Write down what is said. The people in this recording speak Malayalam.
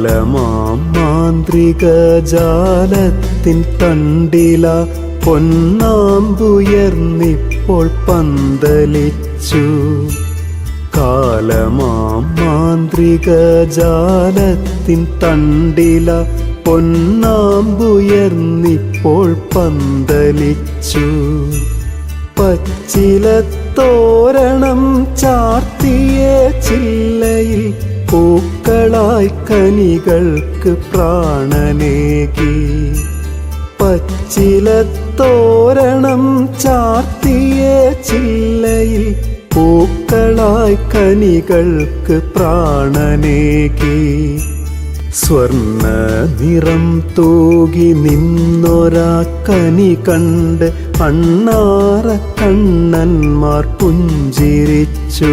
കാലമാം മാന്ത്രിക ജാലത്തിൻ തണ്ടില പൊന്നാമ്പുയർന്നിപ്പോൾ പന്തലിച്ചു. കാലമാം മാന്ത്രിക ജാലത്തിൻ തണ്ടില പൊന്നാമ്പുയർന്നിപ്പോൾ പന്തലിച്ചു. പച്ചിലത്തോരണം ചാർത്തിയ ചില്ലയിൽ പൂക്കളായി കനികൾക്ക് പ്രാണനേകി. പച്ചിലത്തോരണം ചാർത്തിയ ചില്ലയിൽ പൂക്കളായി കനികൾക്ക് പ്രാണനേകി. സ്വർണ്ണ നിറം തൂകി നിന്നൊരാ കനി കണ്ട് അണ്ണാറ കണ്ണന്മാർ പുഞ്ചിരിച്ചു.